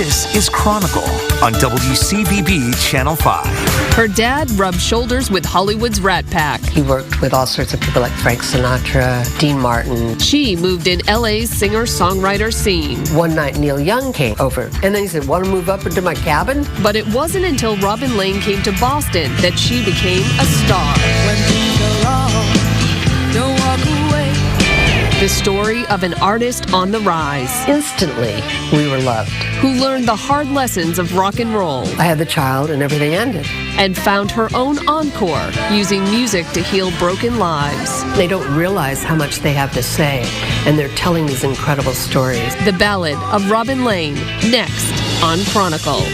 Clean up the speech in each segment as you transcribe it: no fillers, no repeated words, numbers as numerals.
This is Chronicle on WCVB Channel 5. Her dad rubbed shoulders with Hollywood's Rat Pack. He worked with all sorts of people like Frank Sinatra, Dean Martin. She moved in LA's singer-songwriter scene. One night Neil Young came over, and then he said, "Want to move up into my cabin?" But it wasn't until Robin Lane came to Boston that she became a star. When things go wrong, don't walk away. The story of an artist on the rise. Instantly, we were loved. Who learned the hard lessons of rock and roll. I had the child, and everything ended. And found her own encore, using music to heal broken lives. They don't realize how much they have to say, and they're telling these incredible stories. The Ballad of Robin Lane, next on Chronicle.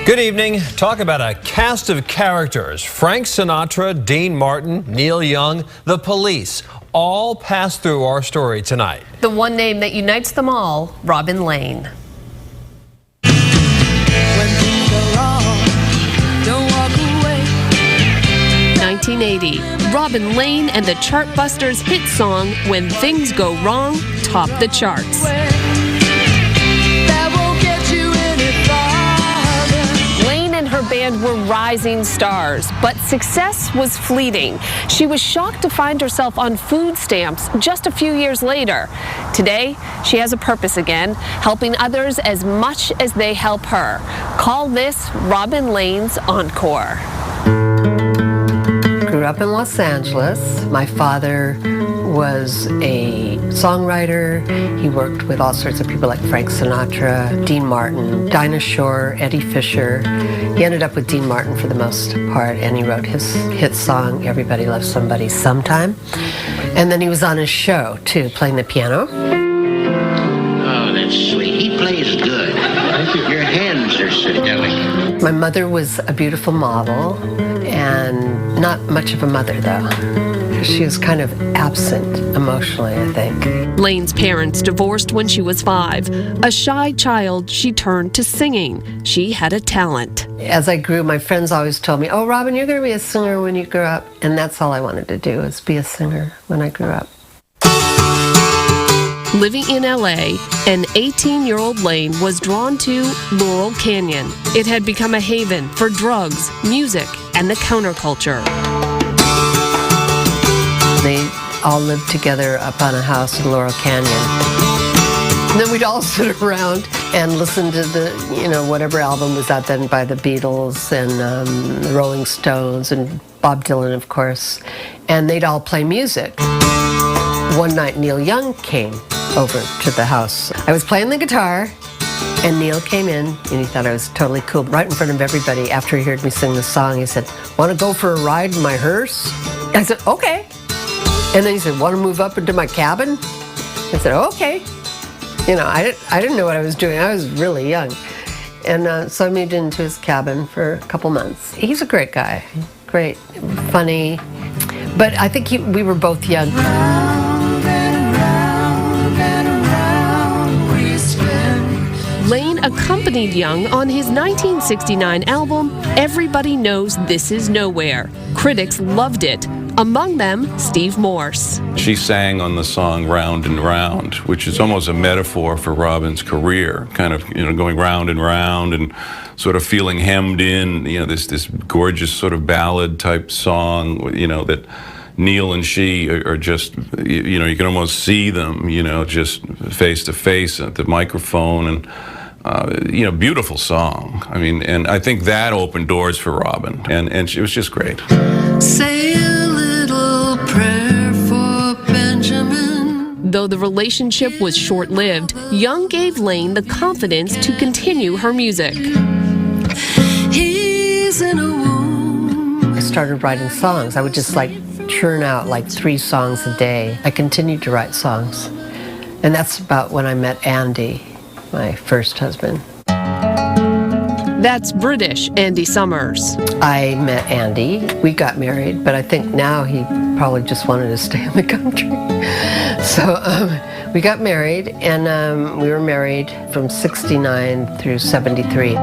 Good evening. Talk about a cast of characters. Frank Sinatra, Dean Martin, Neil Young, The Police, all pass through our story tonight. The one name that unites them all, Robin Lane. When things go wrong, don't walk away. 1980, Robin Lane and the Chartbusters' hit song, When Things Go Wrong, topped the charts. That won't get you any farther. Lane and her band were rising stars, but success was fleeting. She was shocked to find herself on food stamps just a few years later. Today, she has a purpose again, helping others as much as they help her. Call this Robin Lane's Encore. Grew up in Los Angeles. My father was a songwriter. He worked with all sorts of people like Frank Sinatra, Dean Martin, Dinah Shore, Eddie Fisher. He ended up with Dean Martin for the most part, and he wrote his hit song, Everybody Loves Somebody Sometime. And then he was on his show, too, playing the piano. Oh, that's sweet. He plays good. Thank you. Your hands are so delicate. My mother was a beautiful model, and not much of a mother, though. She was kind of absent emotionally, I think. Lane's parents divorced when she was 5. A shy child, she turned to singing. She had a talent. As I grew, my friends always told me, "Oh, Robin, you're going to be a singer when you grow up." And that's all I wanted to do, was be a singer when I grew up. Living in LA, an 18-year-old Lane was drawn to Laurel Canyon. It had become a haven for drugs, music, and the counterculture. They all lived together up on a house in Laurel Canyon. And then we'd all sit around and listen to the, whatever album was out then by the Beatles and the Rolling Stones and Bob Dylan, of course. And they'd all play music. One night Neil Young came over to the house. I was playing the guitar, and Neil came in, and he thought I was totally cool. Right in front of everybody, after he heard me sing the song, he said, "Want to go for a ride in my hearse?" I said, "Okay." And then he said, "Want to move up into my cabin?" I said, "Okay." I didn't know what I was doing. I was really young. And so I moved into his cabin for a couple months. He's a great guy, great, funny. But I think we were both young. Lane accompanied Young on his 1969 album, Everybody Knows This Is Nowhere. Critics loved it, among them Steve Morse. She sang on the song Round and Round, which is almost a metaphor for Robin's career, kind of, going round and sort of feeling hemmed in, this gorgeous sort of ballad type song, that Neil and she are just, you can almost see them, just face to face at the microphone, and beautiful song. I mean, and I think that opened doors for Robin, and it was just great. Say a little prayer for Benjamin. Though the relationship was short-lived, Young gave Lane the confidence to continue her music. He's in a womb. I started writing songs. I would just churn out 3 songs a day. I continued to write songs. And that's about when I met Andy, my first husband. That's British Andy Summers. I met Andy. We got married, but I think now he probably just wanted to stay in the country. So we got married, and we were married from 69 through 73.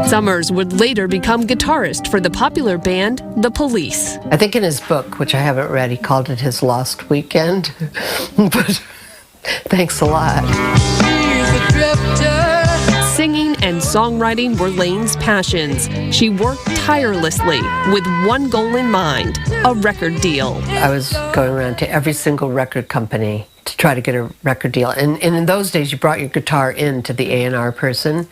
Summers would later become guitarist for the popular band The Police. I think in his book, which I haven't read, he called it his Lost Weekend. But thanks a lot. He's a drifter, Singing and songwriting were Lane's passions. She worked tirelessly with one goal in mind, a record deal. I was going around to every single record company to try to get a record deal. And in those days, you brought your guitar in to the A&R person,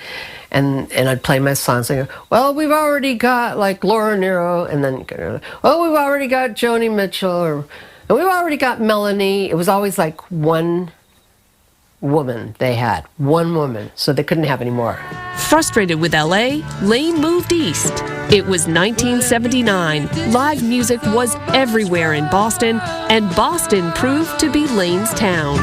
and I'd play my songs. And go, well, we've already got like Laura Nero, and then, oh, we've already got Joni Mitchell, and we've already got Melanie. It was always like one woman they had, one woman, so they couldn't have any more. Frustrated with LA, Lane moved east. It was 1979. Live music was everywhere in Boston, and Boston proved to be Lane's town. So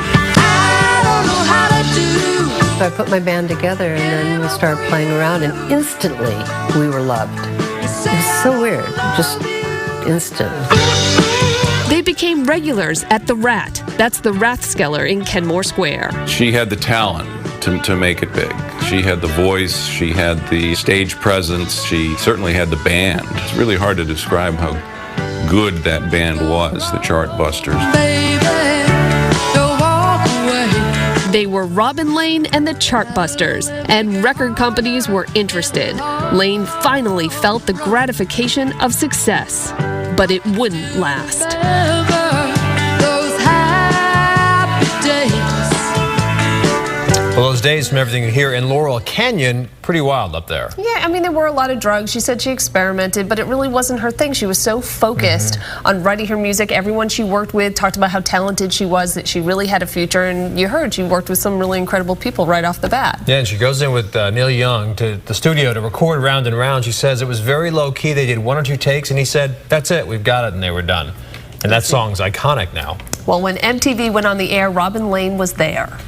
I put my band together, and then we started playing around, and instantly we were loved. It was so weird, just instant. They became regulars at The Rat. That's the Rathskeller in Kenmore Square. She had the talent to make it big. She had the voice, she had the stage presence, she certainly had the band. It's really hard to describe how good that band was, the Chartbusters. They were Robin Lane and the Chartbusters, and record companies were interested. Lane finally felt the gratification of success, but it wouldn't last. Well, those days from everything here in Laurel Canyon, pretty wild up there. Yeah, I mean, there were a lot of drugs. She said she experimented, but it really wasn't her thing. She was so focused on writing her music. Everyone she worked with talked about how talented she was, that she really had a future, and you heard she worked with some really incredible people right off the bat. Yeah, and she goes in with Neil Young to the studio to record Round and Round. She says it was very low-key. They did 1 or 2 takes, and he said, that's it, we've got it, and they were done. And that song's iconic now. Well, when MTV went on the air, Robin Lane was there.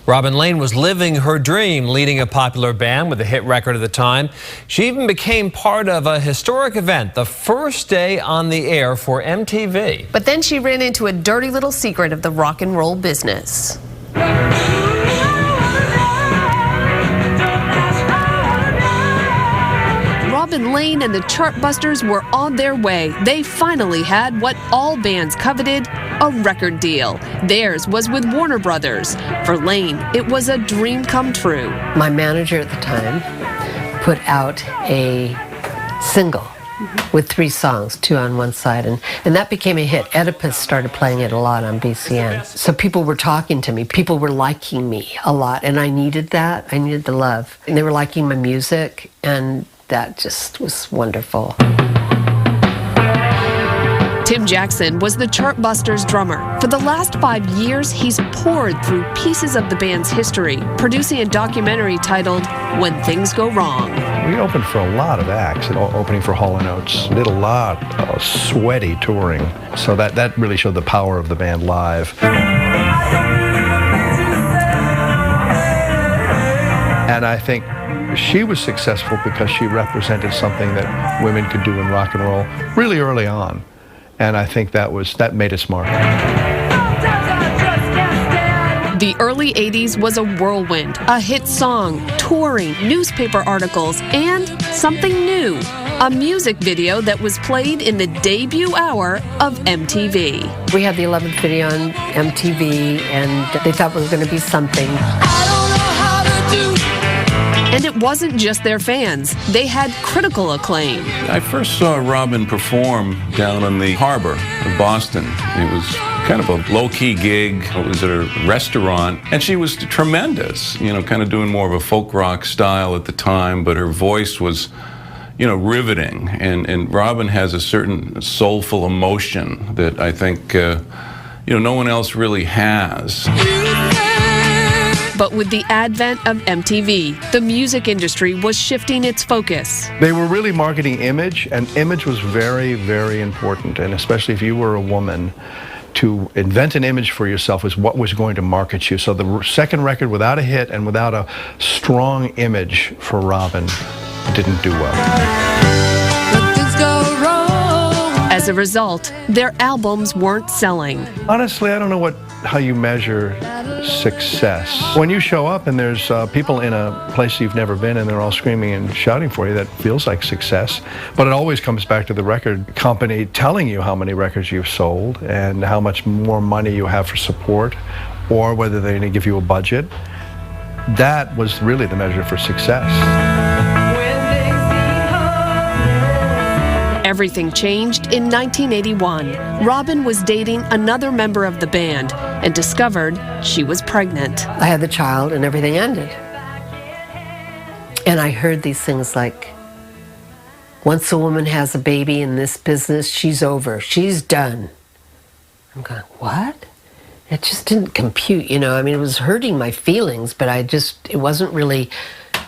Robin Lane was living her dream, leading a popular band with a hit record at the time. She even became part of a historic event, the first day on the air for MTV. But then she ran into a dirty little secret of the rock and roll business. Robin Lane and the Chartbusters were on their way. They finally had what all bands coveted, a record deal. Theirs was with Warner Brothers. For Lane, it was a dream come true. My manager at the time put out a single with 3 songs, 2 on one side, and that became a hit. Oedipus started playing it a lot on BCN. So people were talking to me, people were liking me a lot, and I needed that. I needed the love. And they were liking my music, and that just was wonderful. Tim Jackson was the Chartbusters drummer. For the last 5 years, he's poured through pieces of the band's history, producing a documentary titled When Things Go Wrong. We opened for a lot of acts, opening for Hall & Oates. Did a lot of sweaty touring, so that really showed the power of the band live. And I think she was successful because she represented something that women could do in rock and roll really early on. And I think that made us mark. The early 80s was a whirlwind, a hit song, touring, newspaper articles, and something new, a music video that was played in the debut hour of MTV. We had the 11th video on MTV, and they thought we were going to be something. And it wasn't just their fans. They had critical acclaim. I first saw Robin perform down on the harbor of Boston. It was kind of a low-key gig. It was at a restaurant, and she was tremendous, kind of doing more of a folk rock style at the time, but her voice was, riveting. And Robin has a certain soulful emotion that I think, no one else really has. But with the advent of MTV, the music industry was shifting its focus. They were really marketing image, and image was very, very important. And especially if you were a woman, to invent an image for yourself was what was going to market you. So the second record without a hit and without a strong image for Robin didn't do well. As a result, their albums weren't selling. Honestly, I don't know how you measure success. When you show up and there's people in a place you've never been and they're all screaming and shouting for you, that feels like success. But it always comes back to the record company telling you how many records you've sold and how much more money you have for support, or whether they're going to give you a budget. that was really the measure for success. Everything changed in 1981. Robin was dating another member of the band and discovered she was pregnant. I had the child and everything ended. And I heard these things like, once a woman has a baby in this business, she's over, she's done. I'm going, what? It just didn't compute, you know. I mean, it was hurting my feelings, but it wasn't really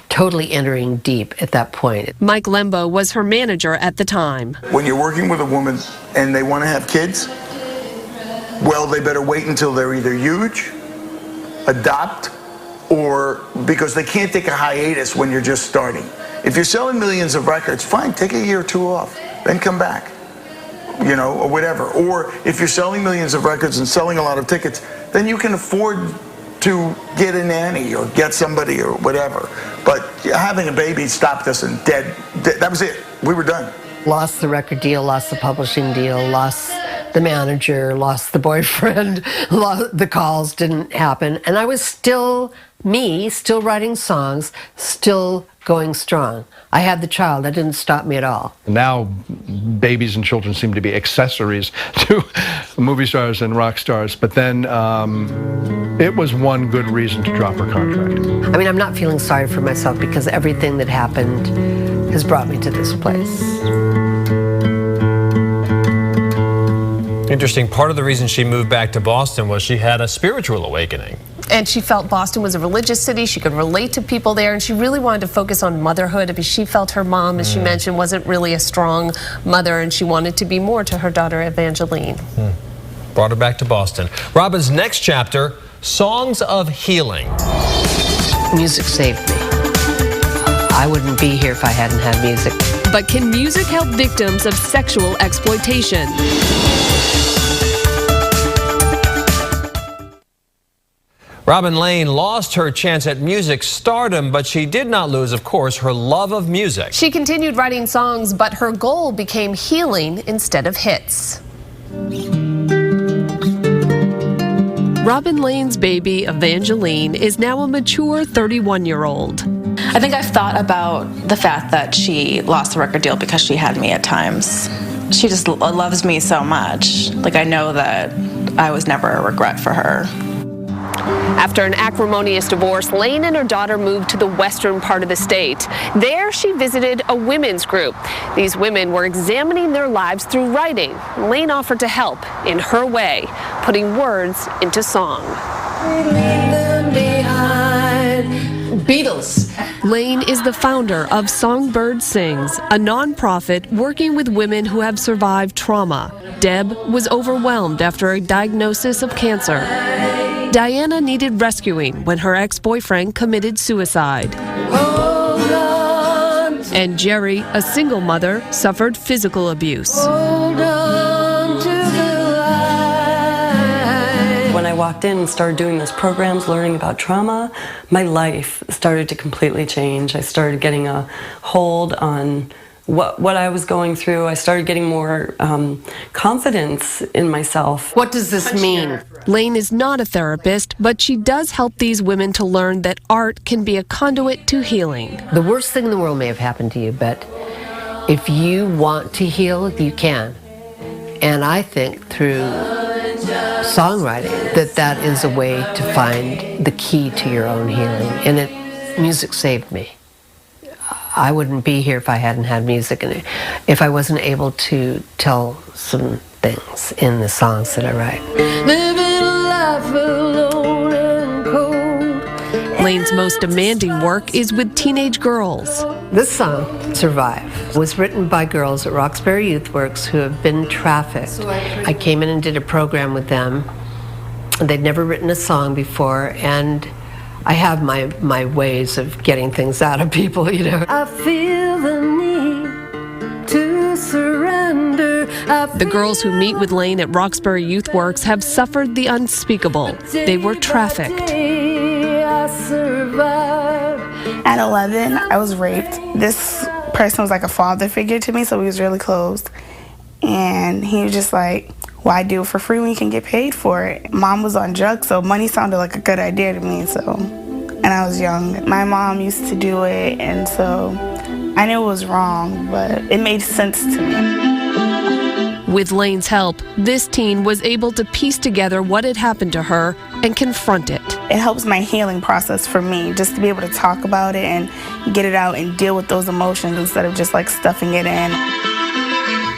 totally entering deep at that point. Mike Lembo was her manager at the time. When you're working with a woman and they want to have kids, well, they better wait until they're either huge, adopt, or because they can't take a hiatus when you're just starting. If you're selling millions of records, fine, take a year or two off, then come back, you know, or whatever. Or if you're selling millions of records and selling a lot of tickets, then you can afford to get a nanny or get somebody or whatever. But having a baby stopped us and dead. That was it. We were done. Lost the record deal, lost the publishing deal, lost the manager, lost the boyfriend, the calls didn't happen. And I was still me, still writing songs, still going strong. I had the child. That didn't stop me at all. Now, babies and children seem to be accessories to movie stars and rock stars. But then it was one good reason to drop her contract. I mean, I'm not feeling sorry for myself because everything that happened has brought me to this place. Interesting. Part of the reason she moved back to Boston was she had a spiritual awakening. And she felt Boston was a religious city. She could relate to people there, and she really wanted to focus on motherhood because she felt her mom, as she mentioned, wasn't really a strong mother, and she wanted to be more to her daughter, Evangeline. Brought her back to Boston. Robin's next chapter, Songs of Healing. Music saved me. I wouldn't be here if I hadn't had music. But can music help victims of sexual exploitation? Robin Lane lost her chance at music stardom, but she did not lose, of course, her love of music. She continued writing songs, but her goal became healing instead of hits. Robin Lane's baby, Evangeline, is now a mature 31-year-old. I think I've thought about the fact that she lost the record deal because she had me at times. She just loves me so much. Like, I know that I was never a regret for her. After an acrimonious divorce, Lane and her daughter moved to the western part of the state. There, she visited a women's group. These women were examining their lives through writing. Lane offered to help in her way, putting words into song. Beatles. Lane is the founder of Songbird Sings, a nonprofit working with women who have survived trauma. Deb was overwhelmed after a diagnosis of cancer. Diana needed rescuing when her ex-boyfriend committed suicide. And Jerry, a single mother, suffered physical abuse. When I walked in and started doing those programs, learning about trauma, my life started to completely change. I started getting a hold on what I was going through. I started getting more confidence in myself. What does this mean? Lane is not a therapist, but she does help these women to learn that art can be a conduit to healing. The worst thing in the world may have happened to you, but if you want to heal, you can. And I think through songwriting that is a way to find the key to your own healing. And music saved me. I wouldn't be here if I hadn't had music, and if I wasn't able to tell some things in the songs that I write. Living life alone and cold. Lane's most demanding work is with teenage girls. This song, Survive, was written by girls at Roxbury Youth Works who have been trafficked. I came in and did a program with them. They'd never written a song before, and I have my ways of getting things out of people, you know. I feel the need to surrender. The girls who meet with Lane at Roxbury Youth Works have suffered the unspeakable. They were trafficked. At 11, I was raped. This person was like a father figure to me, so we was really close. And he was just like, why do it for free when you can get paid for it? Mom was on drugs, so money sounded like a good idea to me, so and I was young. My mom used to do it, and so I knew it was wrong, but it made sense to me. With Lane's help, this teen was able to piece together what had happened to her and confront it. It helps my healing process for me, just to be able to talk about it and get it out and deal with those emotions instead of just like stuffing it in.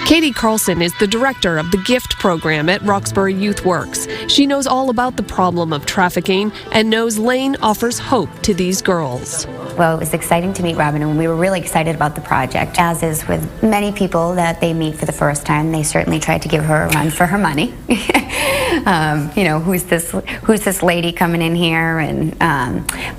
Katie Carlson is the director of the GIFT program at Roxbury Youth Works. She knows all about the problem of trafficking and knows Lane offers hope to these girls. Well, it was exciting to meet Robin, and we were really excited about the project. As is with many people that they meet for the first time, they certainly tried to give her a run for her money. You know, who's this lady coming in here? And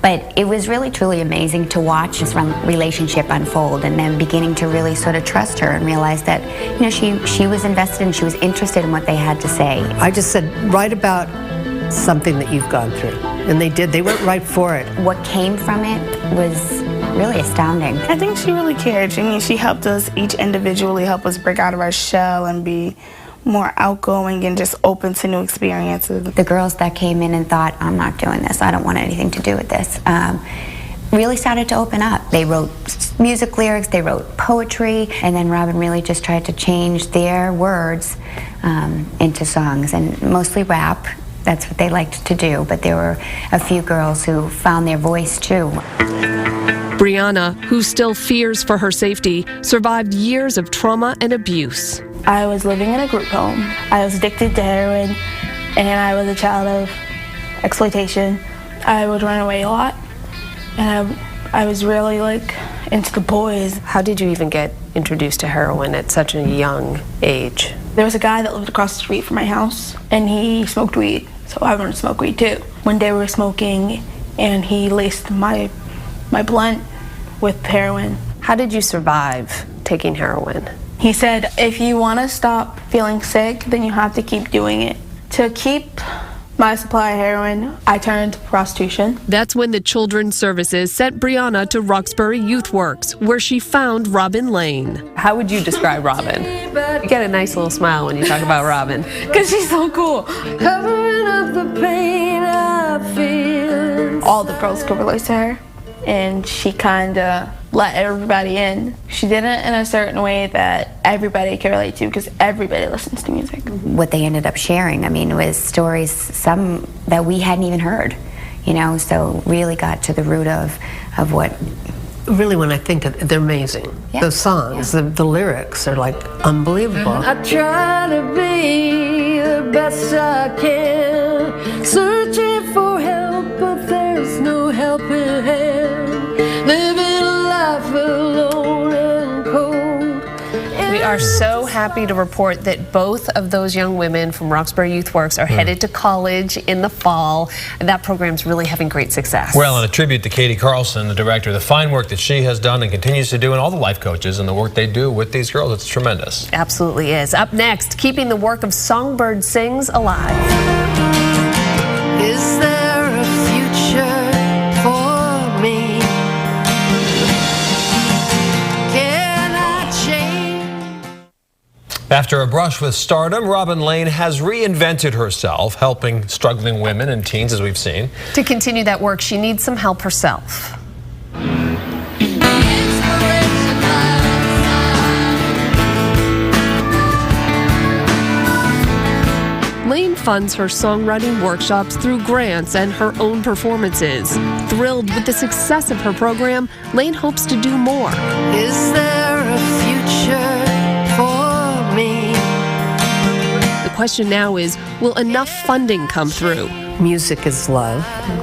but it was really truly amazing to watch this relationship unfold, and then beginning to really sort of trust her and realize that, you know, she was invested and she was interested in what they had to say. I just said, write about something that you've gone through. And they did. They went right for it. What came from it was really astounding. I think she really cared. I mean, she helped us each individually, help us break out of our shell and be more outgoing and just open to new experiences. The girls that came in and thought, I'm not doing this, I don't want anything to do with this, really started to open up. They wrote music lyrics, they wrote poetry, and then Robin really just tried to change their words into songs, and mostly rap. That's what they liked to do, but there were a few girls who found their voice too. Brianna, who still fears for her safety, survived years of trauma and abuse. I was living in a group home. I was addicted to heroin, and I was a child of exploitation. I would run away a lot, and I was really like into the boys. How did you even get introduced to heroin at such a young age? There was a guy that lived across the street from my house, and he smoked weed, so I wanted to smoke weed too. One day we were smoking, and he laced my blunt with heroin. How did you survive taking heroin? He said, if you want to stop feeling sick, then you have to keep doing it. To keep my supply of heroin, I turned to prostitution. That's when the Children's Services sent Brianna to Roxbury Youth Works, where she found Robin Lane. How would you describe Robin? You get a nice little smile when you talk about Robin. Because she's so cool. Covering up the pain I feel. All the girls could relate to her, and she kind of let everybody in. She did it in a certain way that everybody could relate to, because everybody listens to music. What they ended up sharing, I mean, was stories, some that we hadn't even heard, you know, so really got to the root of what. Really, when I think of it, they're amazing. Yeah. Those songs, the lyrics are like unbelievable. I try to be the best I can, searching for help, but there's no helping hand. Living a life alone and cold. We are so happy to report that both of those young women from Roxbury Youth Works are headed to college in the fall. And that program's really having great success. Well, and a tribute to Katie Carlson, the director, the fine work that she has done and continues to do, and all the life coaches and the work they do with these girls. It's tremendous. Absolutely is. Up next, keeping the work of Songbird Sings alive. Is there a future for me? Can I change? After a brush with stardom, Robin Lane has reinvented herself, helping struggling women and teens, as we've seen. To continue that work, she needs some help herself. Lane funds her songwriting workshops through grants and her own performances. Thrilled with the success of her program, Lane hopes to do more. Is there a future for me? The question now is, will enough funding come through? Music is love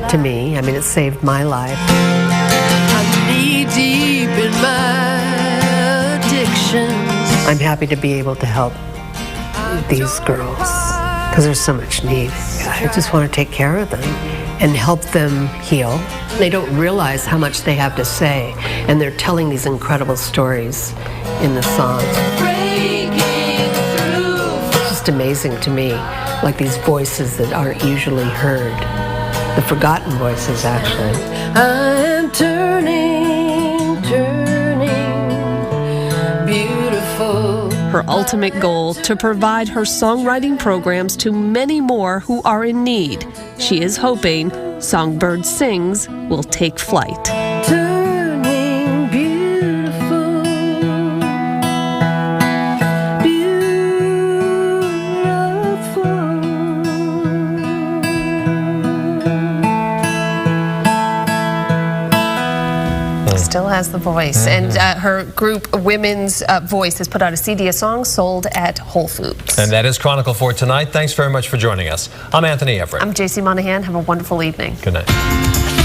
to me. I mean, it saved my life. I'm knee deep in my addictions. I'm happy to be able to help these girls because there's so much need. I just want to take care of them and help them heal. They don't realize how much they have to say, and they're telling these incredible stories in the songs. It's just amazing to me, like these voices that aren't usually heard. The forgotten voices, actually. I am turning, beautiful. Her ultimate goal, to provide her songwriting programs to many more who are in need. She is hoping Songbird Sings will take flight. Turning beautiful, Still has the voice. And her group, Women's Voice, has put out a CD of songs sold at Whole Foods. And that is Chronicle for tonight. Thanks very much for joining us. I'm Anthony Everett. I'm JC Monahan. Have a wonderful evening. Good night.